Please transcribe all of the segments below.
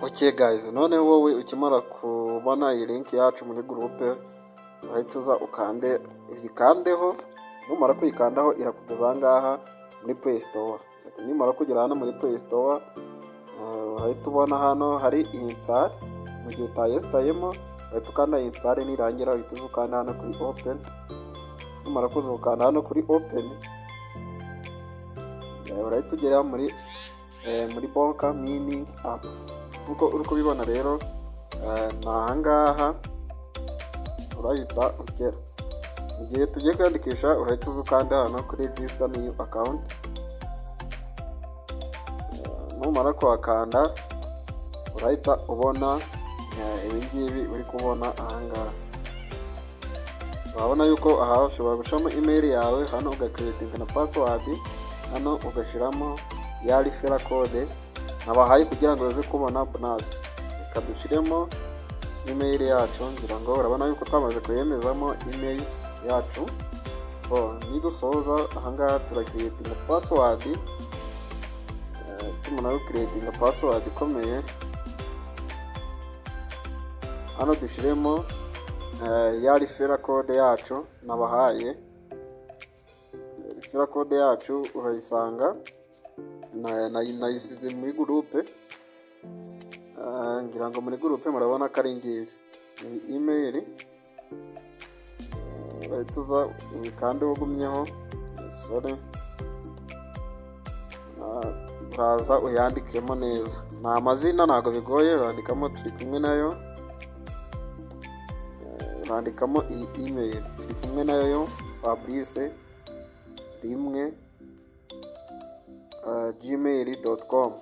Okay guys, none wowe ukimara kubona iyi link yacu muri groupe urahita uza uyikandeho. Numara kuyikandaho irakugeza ngaha muri Play Store. Nimara kugera hano muri Play Store urahita ubona hano hari install. Mu gihe utayesitayemo urahita ukanda install, nirangira uhita ukanda hano kuri open. Numara kuzukanda hano kuri open urahita ugera muri Bonk Mining App. Nkuko uri kubibona rero nahangaha urahita ugera. Mu gihe tugiye kwandikisha urahita ukanda hano kuri register new account. Numara kuhakanda urahita ubona ibingibi uri kubona ahangaha. Urabona yuko aha ushobora gushiramo email yawe, hano ugakreatinga na password, hano ugashiramo ya referral code nabahaye kugira ngo uze kubona bonus. Reka dushiremo email yacu, ngira ngo urabona yuko twamaze kuyemezamo email yacu. Nidusoza ahangaha turakreatinga password. Tumara creatinga password ikomeye, hano dushiremo ya referral code yacu nabahaye. Referral code yacu urayisanga nayisize muri groupe. Ngira ngo muri groupe murabona ko ari ngiyi email. Tuza kandi ugumyeho sorry, uraza uyandikemo neza. Nta amazina ntago bigoye, urandikamo turi kumwe nayo, urandikamo iyi email turi kumwe nayo Fabrice rimwe gmail.com.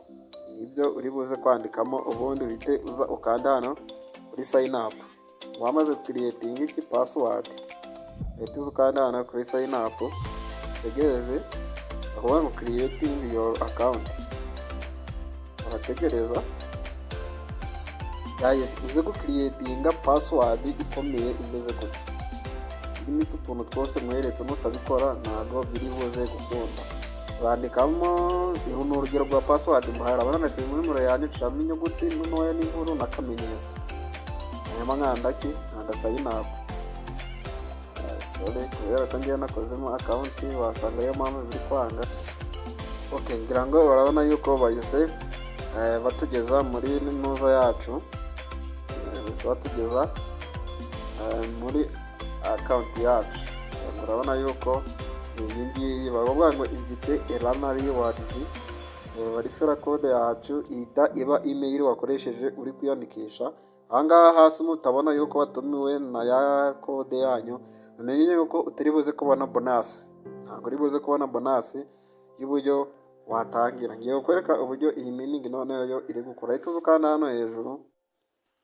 Nibyo uri buze kwandikamo, ubundi uhite uza ukanda hano kuri sign up. Wamaze creating iki password uhite ukanda hano kuri sign up, utegereze aho creating your account. Urategereza guys, uze creatinga password ikomeye imeze gutya. Irimo utuntu twose mweretse mutabikora ntago biri buze gukunda. Urandikamo urugero rwa password mbahara, abana nasize muri muro yandikishamo inyuguti ntoya n'inkuru n'akamenyetso. Hanyuma nkanda sign up. Sorry, kubera ko ngiye nakozemo account wasanga yo mpamvu biri kwanga. Okay, ngira ngo urabona yuko bayise batugeza muri ntuza yacu. Batugeza muri account yacu. Urabona yuko iyi ngiyi bavuga ngo invite erana rewards. Referral code yacu ihita iba email wakoresheje uri kwiyandikisha. Ahangaha hasi mutabona yuko watumiwe na ya code yanyu, umenye yuko utari buze kubona bonus. Ntabwo uri buze kubona bonus y'uburyo watangira. Ngiye kukwereka uburyo iyi mining noneho yo iri gukora. Ahita ukanda hano hejuru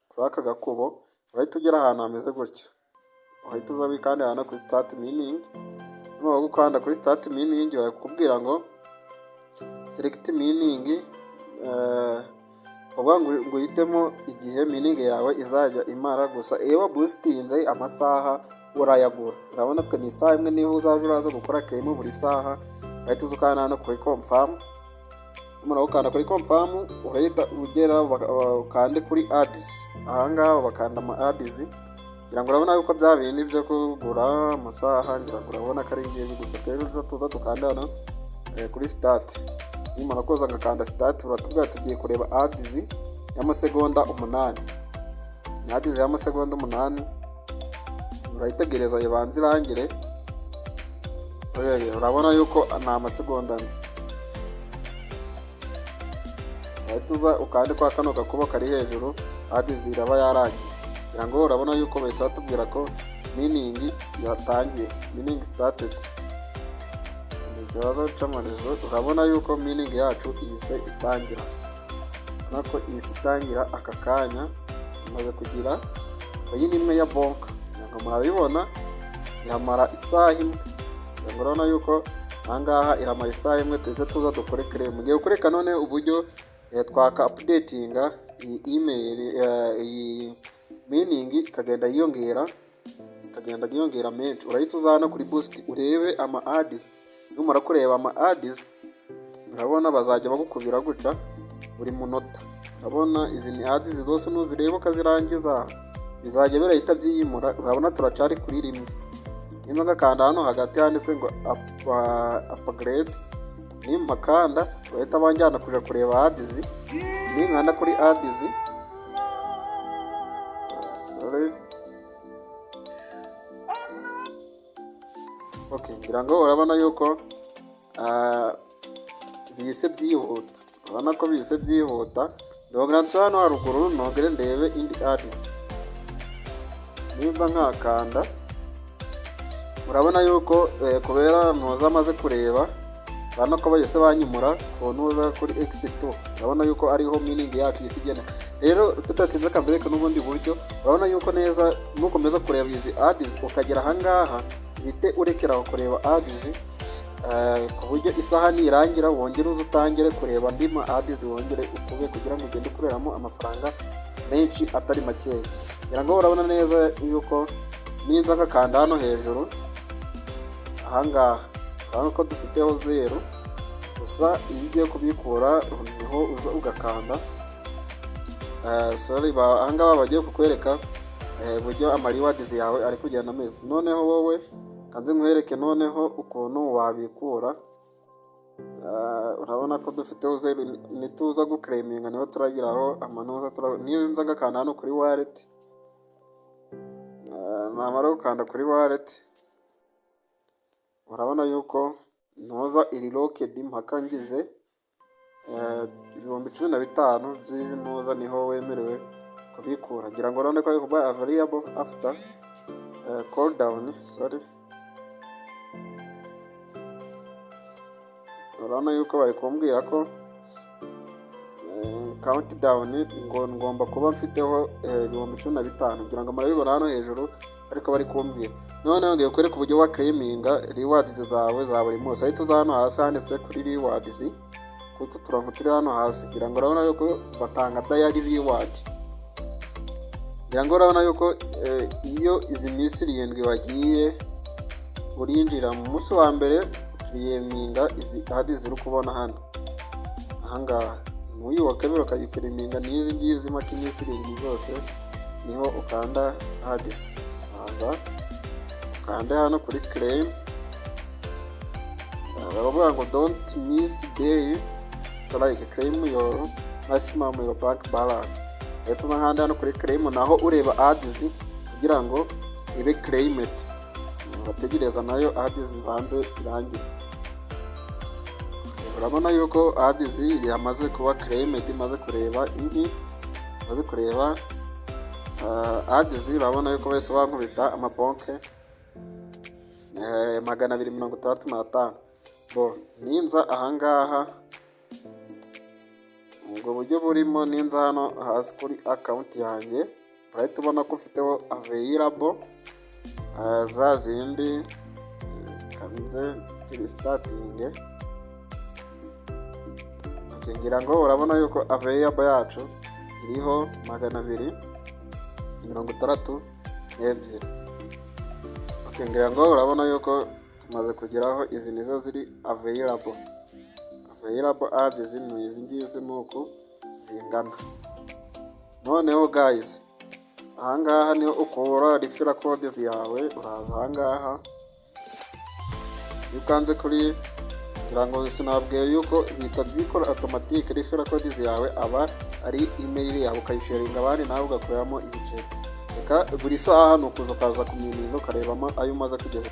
kuri aka gakubo, urahita ugera ahantu hameze gutya. Uhita uza wikanda hano kuri start mining. Numara gukanda kuri start mining bakubwira ngo select mining. Uvuga ngo uhitemo igihe mining yawe izajya imara, gusa iyo boostinze amasaha urayagura. Urabona twe ni isaha imwe niho uzaje uraza gukora claim buri saha. Ahita ukanda hano kuri confirm. Numara gukanda kuri confirm urahita ugera ukande kuri ads. Ahangaha bakanda ama ads. Ngira ngo urabona yuko bya bintu byo kugura amasaha, ngira ngo urabona ko ari ngiye gusa. Rero tuza tukanda hano kuri start. Nimara koza ngakanda start uratubwira tugiye kureba ads y'amasegonda 8. Ads y'amasegonda 8 urayitegereza ibanze irangire. Urabona yuko nta amasegonda ane. Tuza ukande kwa kano gakuba kari hejuru, ads iraba yarangiye. Ngira ngo urabona yuko bahise batubwira ko mining yatangiye, mining started. Ikibazo cy'amarezo, urabona yuko mining yacu ihise itangira. Nako ihise itangira aka kanya tumaze kugira iyi nimwe ya Bonk. Ngira ngo murabibona iramara isaha imwe. Ngira ngo urabona yuko ahangaha iramara isaha imwe. Tuza dukore claim. Mugiye gukoreka none uburyo twaka updatinga iyi email iyi mining ikagenda yiyongera menshi. Urahita uzana kuri boost urebe ama ads. Numara kureba ama ads urabona bazajya bagukubira gutya buri munota. Urabona izi ni ads zose nuzireba ukazirangiza bizajya birahita byiyimura. Urabona turacari kuri rimwe. Niba ngakanda hano hagati handitswe ngo upgrade, nimpakanda bahita banjyana kuja kureba ads. Ninkanda kuri ads, okay, ngira ngo urabona yuko bise byihuta. Urabona ko bise byihuta. Ndongera nso hano haruguru nongere ndebe indi ads. Niba nkakanda urabona yuko kubera ntuza amaze kureba bana ko bayese banyimura ko ntuza kuri X2. Urabona yuko ariho mining yacu isigena. Rero tutatinze kambereka n'ubundi buryo. Urabona yuko neza nukomeza kureba izi ads ukagera ahangaha bite urekera kureba ads ku buryo isaha nirangira wongere uzutangire kureba ndima ads wongere ukube kugira ngo ugende kureramo amafaranga menshi atari makeya. Ngira ngo urabona neza yuko ninza ngakanda hano hejuru ahangaha urabona ko dufiteho 0 gusa iyo ugiye kubikura niho uza ugakanda ahangaha bagiye kukwereka buryo amariwards yawe ari kugenda ameze. Noneho wowe kanze nkwereke noneho ukuntu wabikura. Urabona ko dufiteho 0 nituza guclaiminga niho turagiraho amanoza. Ninza ngakanda hano kuri wallet, namara gukanda kuri wallet urabona yuko ntuza iri locked mpaka ngize 15,000 zizi ntuza niho wemerewe kubikura. Ngira ngo urabona ko ari kuba available after call down. Urabona yuko bari kumbwira ko countdown ngo ngomba kuba mfiteho 15,000. Ngira ngo murabibona hano hejuru ariko bari kumbwira. Noneho ngiye kwereka uburyo wa claiminga rewards zawe za buri munsi. Ahita uza hano hasi handitse kuri rewards kuko turango turi hano hasi. Ngira ngo urabona yuko batanga daily reward. Ngira ngo urabona yuko iyo izi minsi 7 wagiye urinjira mu munsi wa mbere claiminga izi ads ziri kubona hano ahangaha. Muyu wa kabiri ukayiclaiminga n'izi ngizi makinisi 7 zose niho ukanda ads. Haza ukanda hano kuri claim. Baravuga ngo don't miss day like claim your maximum your bank balance. Leta n'ahandi hano kuri claim naho ureba ads kugira ngo ibe claimed. Bategereza nayo ads banze irangira. Urabona yuko ads yamaze kuba claimed, imaze kureba indi maze kureba ads. Urabona yuko wese bankubita amabonke 265. Bo ninza ahangaha ubwo buryo burimo. Ninza hano hasi kuri account yanjye urahita ubona ko ufiteho available za zindi kanze turi starting. Ngira ngo urabona yuko available yacu iriho 262. Ngira ngo urabona yuko tumaze kugeraho izi nizo ziri available ads ni izi ngizi nuko zingana. Noneho guys ahangaha niho ukora referral codes yawe. Uraza ahangaha ukanze kuri ngira ngo sinabwiye yuko bita byikora automatic referral codes yawe aba ari email yawe ukayisharinga abandi nawe ugakoramo ibiceri. Reka buri saha nukuza kaza ku miningo karebamo ayo umaze kugeza.